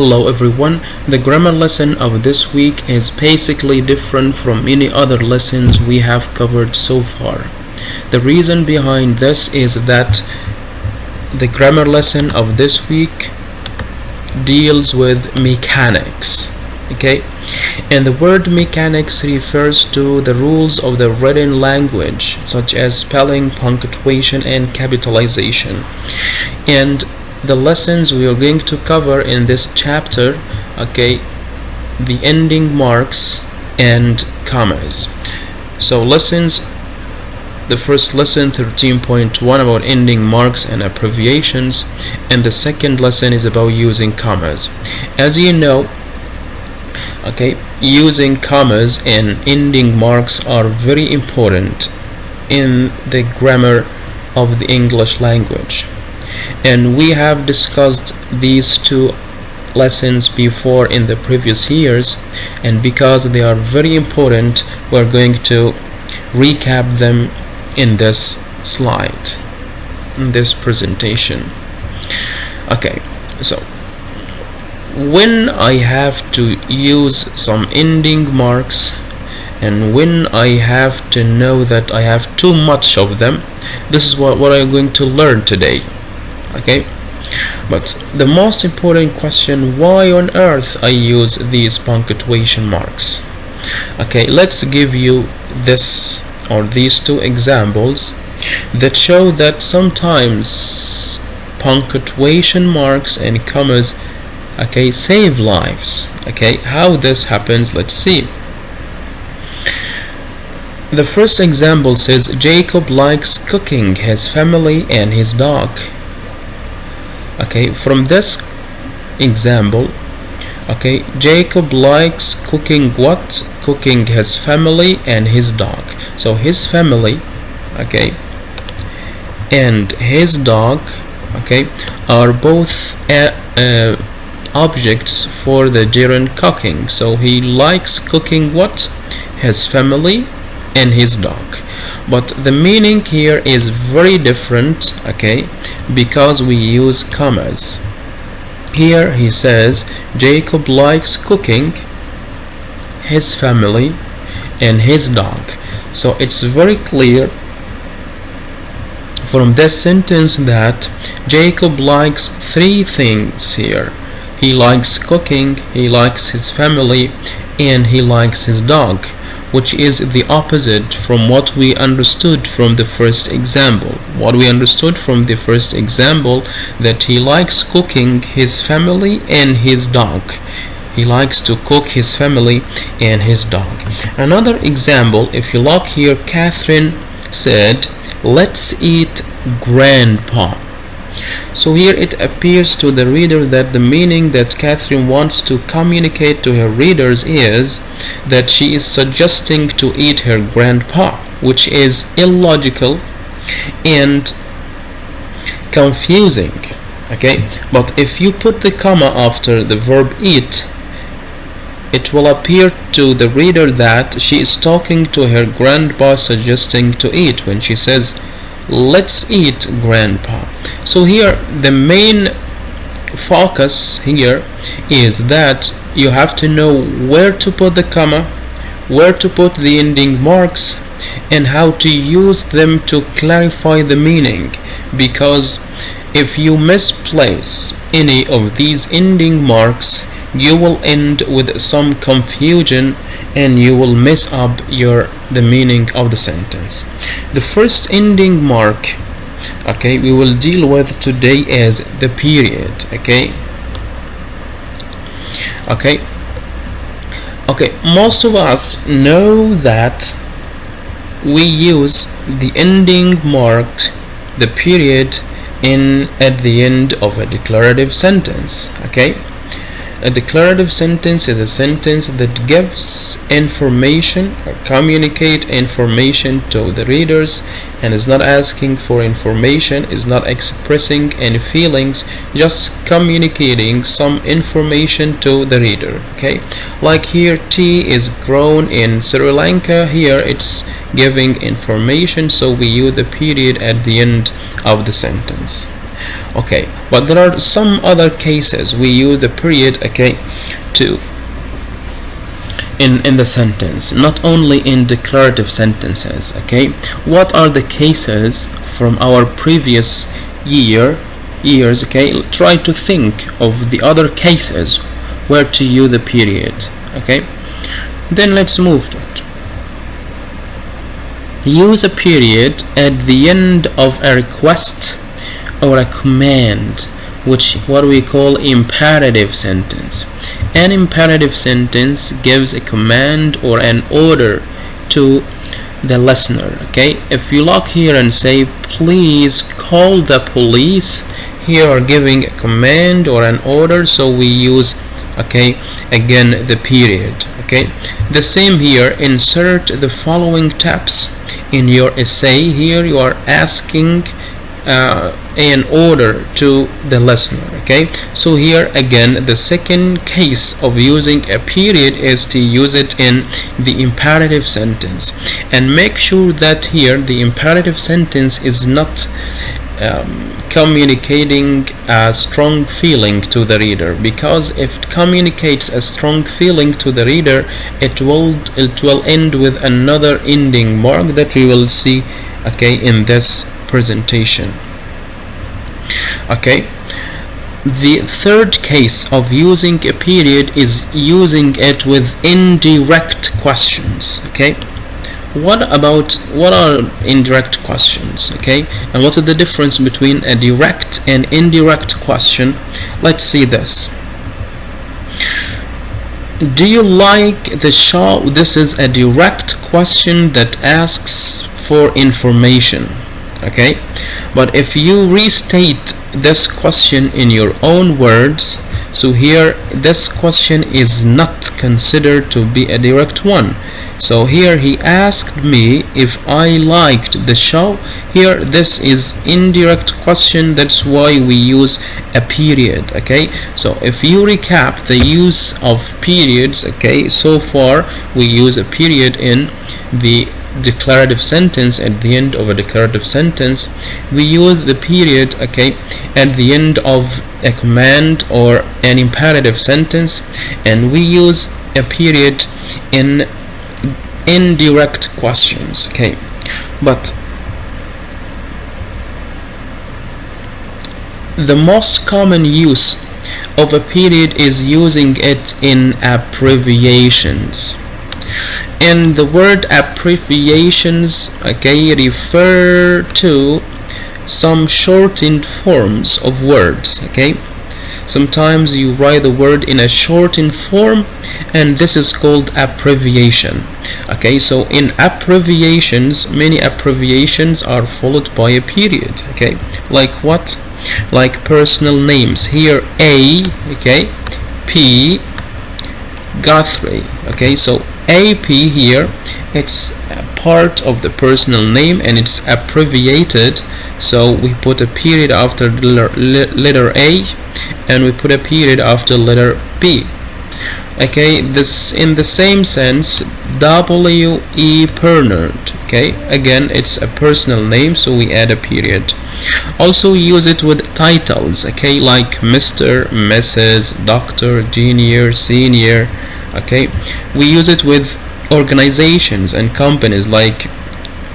Hello everyone. The grammar lesson of this week is basically different from any other lessons we have covered so far. The reason behind this is that the grammar lesson of this week deals with mechanics. Okay? And the word mechanics refers to the rules of the written language, such as spelling, punctuation, and capitalization. And the lessons we are going to cover in this chapter, okay, the ending marks and commas. So the first lesson 13.1 about ending marks and abbreviations, and the second lesson is about using commas. As you know, okay, using commas and ending marks are very important in the grammar of the English language. And we have discussed these two lessons before in the previous years, and because they are very important, we're going to recap them in this slide, in this presentation. Okay, so when I have to use some ending marks and when I have to know that I have too much of them, this is what I'm going to learn today. Okay, but the most important question, why on earth I use these punctuation marks? Okay, let's give you this or these two examples that show that sometimes punctuation marks and commas, okay, save lives. Okay, how this happens, let's see. The first example says Jacob likes cooking his family and his dog. Okay, from this example, okay, Jacob likes cooking what? Cooking his family and his dog. So his family, okay, and his dog, okay, are both objects for the gerund cooking. So he likes cooking what? His family and his dog. But the meaning here is very different, okay, because we use commas. Here he says Jacob likes cooking his family and his dog. So it's very clear from this sentence that Jacob likes three things here. He likes cooking, he likes his family, and he likes his dog, which is the opposite from what we understood from the first example. What we understood from the first example, that he likes cooking his family and his dog. He likes to cook his family and his dog. Another example, if you look here, Catherine said, "Let's eat Grandpa." So here it appears to the reader that the meaning that Catherine wants to communicate to her readers is that she is suggesting to eat her grandpa, which is illogical and confusing. Okay, but if you put the comma after the verb eat, it will appear to the reader that she is talking to her grandpa, suggesting to eat when she says, "Let's eat Grandpa." So here the main focus here is that you have to know where to put the comma, where to put the ending marks, and how to use them to clarify the meaning, because if you misplace any of these ending marks, you will end with some confusion and you will mess up the meaning of the sentence. The first ending mark, okay, we will deal with today is the period. Okay, most of us know that we use the ending mark, the period, at the end of a declarative sentence. Okay, a declarative sentence is a sentence that gives information or communicate information to the readers and is not asking for information, is not expressing any feelings, just communicating some information to the reader. Okay, like here, tea is grown in Sri Lanka. Here it's giving information, so we use the period at the end of the sentence. Okay, but there are some other cases we use the period, okay, to in the sentence, not only in declarative sentences. Okay, what are the cases from our previous years? Okay, try to think of the other cases where to use the period. Okay, then let's move to it. Use a period at the end of a request or a command, which what we call imperative sentence. An imperative sentence gives a command or an order to the listener. Okay, if you look here and say please call the police, here are giving a command or an order, so we use, okay, again the period. Okay, the same here. Insert the following steps in your essay. Here you are asking an order to the listener. Okay, so here again the second case of using a period is to use it in the imperative sentence, and make sure that here the imperative sentence is not communicating a strong feeling to the reader, because if it communicates a strong feeling to the reader, it will end with another ending mark that we will see, okay, in this presentation. Okay, the third case of using a period is using it with indirect questions. Okay, what are indirect questions? Okay, and what is the difference between a direct and indirect question? Let's see this. Do you like the show? This is a direct question that asks for information. Okay, but if you restate this question in your own words, so here this question is not considered to be a direct one. So here he asked me if I liked the show. Here this is indirect question, that's why we use a period. Okay, so if you recap the use of periods, okay, so far we use a period in the declarative sentence. At the end of a declarative sentence we use the period, okay, at the end of a command or an imperative sentence, and we use a period in indirect questions. Okay, but the most common use of a period is using it in abbreviations. And the word abbreviations, okay, refer to some shortened forms of words. Okay, sometimes you write the word in a shortened form, and this is called abbreviation. Okay, so in abbreviations, many abbreviations are followed by a period. Okay, like what? Like personal names. Here A, okay, P, Guthrie. Okay, so AP here, it's a part of the personal name and it's abbreviated, so we put a period after letter A and we put a period after letter B. Okay, this in the same sense, W.E. Bernard. Okay, again it's a personal name, so we add a period. Also use it with titles, okay, like Mr., Mrs., Doctor, Junior, Senior. Okay, we use it with organizations and companies, like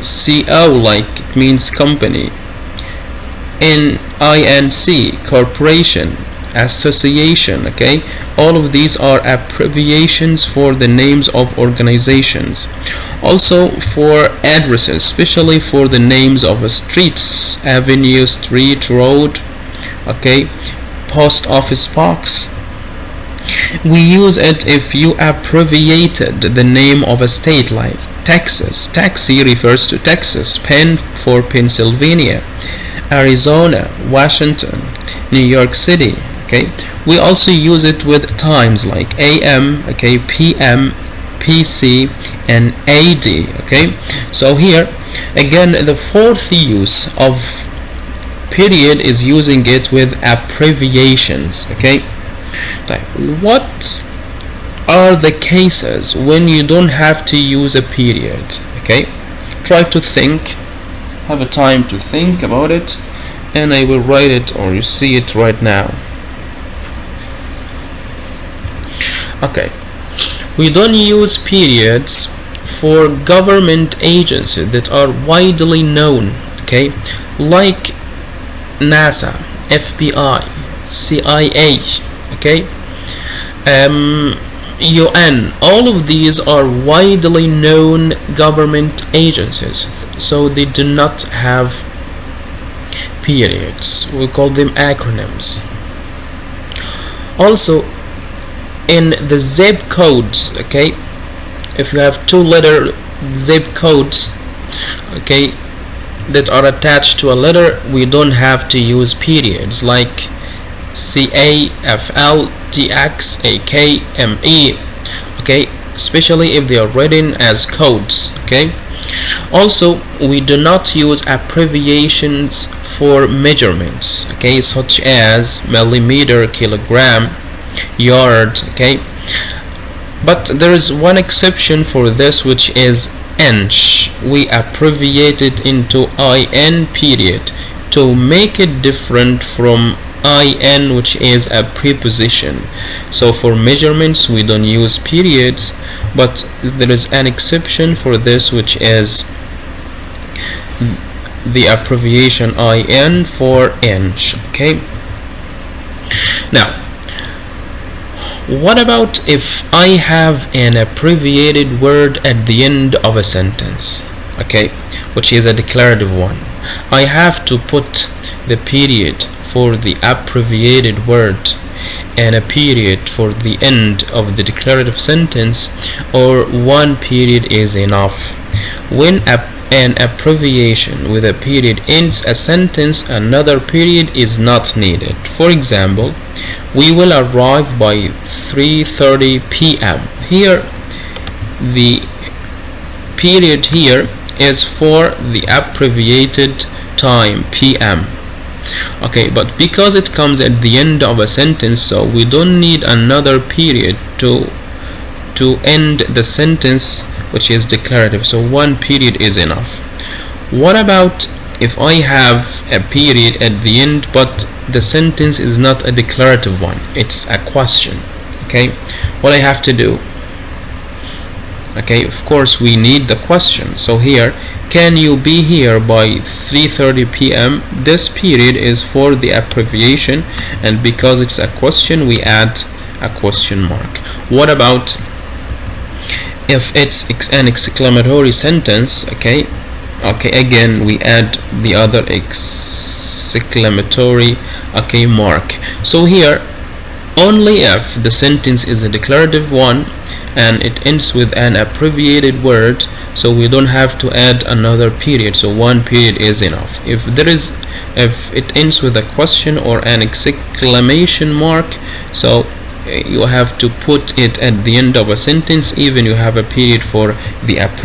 CO, like it means company, INC, corporation, association. Okay, all of these are abbreviations for the names of organizations. Also for addresses, especially for the names of streets, avenue, street, road. Okay, post office box. We use it if you abbreviated the name of a state, like Texas. Taxi refers to Texas. Pen for Pennsylvania. Arizona, Washington, New York City. Okay, we also use it with times, like AM, okay, PM, PC, and AD. Okay, so here again the fourth use of period is using it with abbreviations. Okay, what are the cases when you don't have to use a period? Okay, try to think, have a time to think about it, and I will write it, or you see it right now. Okay, we don't use periods for government agencies that are widely known, okay, like NASA, FBI, CIA, okay, UN. All of these are widely known government agencies, so they do not have periods. We call them acronyms. Also, in the zip codes, okay, if you have 2-letter zip codes, okay, that are attached to a letter, we don't have to use periods, like CAFL, TX, AK, ME, okay, especially if they are written as codes, okay. Also, we do not use abbreviations for measurements, okay, such as millimeter, kilogram, yard, okay. But there is one exception for this, which is inch. We abbreviate it into IN period to make it different from IN, which is a preposition. So for measurements we don't use periods, but there is an exception for this, which is the abbreviation IN for inch, okay. Now, what about if I have an abbreviated word at the end of a sentence, okay, which is a declarative one? I have to put the period for the abbreviated word and a period for the end of the declarative sentence, or one period is enough? When an abbreviation with a period ends a sentence, another period is not needed. For example, we will arrive by 3:30 p.m. Here, the period here is for the abbreviated time, p.m. Okay, but because it comes at the end of a sentence, so we don't need another period to end the sentence, which is declarative, so one period is enough. What about if I have a period at the end, but the sentence is not a declarative one, it's a question, okay? What I have to do? Okay, of course we need the question. So here, can you be here by 3:30 p.m.? This period is for the abbreviation, and because it's a question, we add a question mark. What about if it's an exclamatory sentence? Okay, again we add the other exclamatory, okay, mark. So here, only if the sentence is a declarative one and it ends with an abbreviated word, so we don't have to add another period, so one period is enough. If it ends with a question or an exclamation mark, so you have to put it at the end of a sentence, even you have a period for the abbreviation.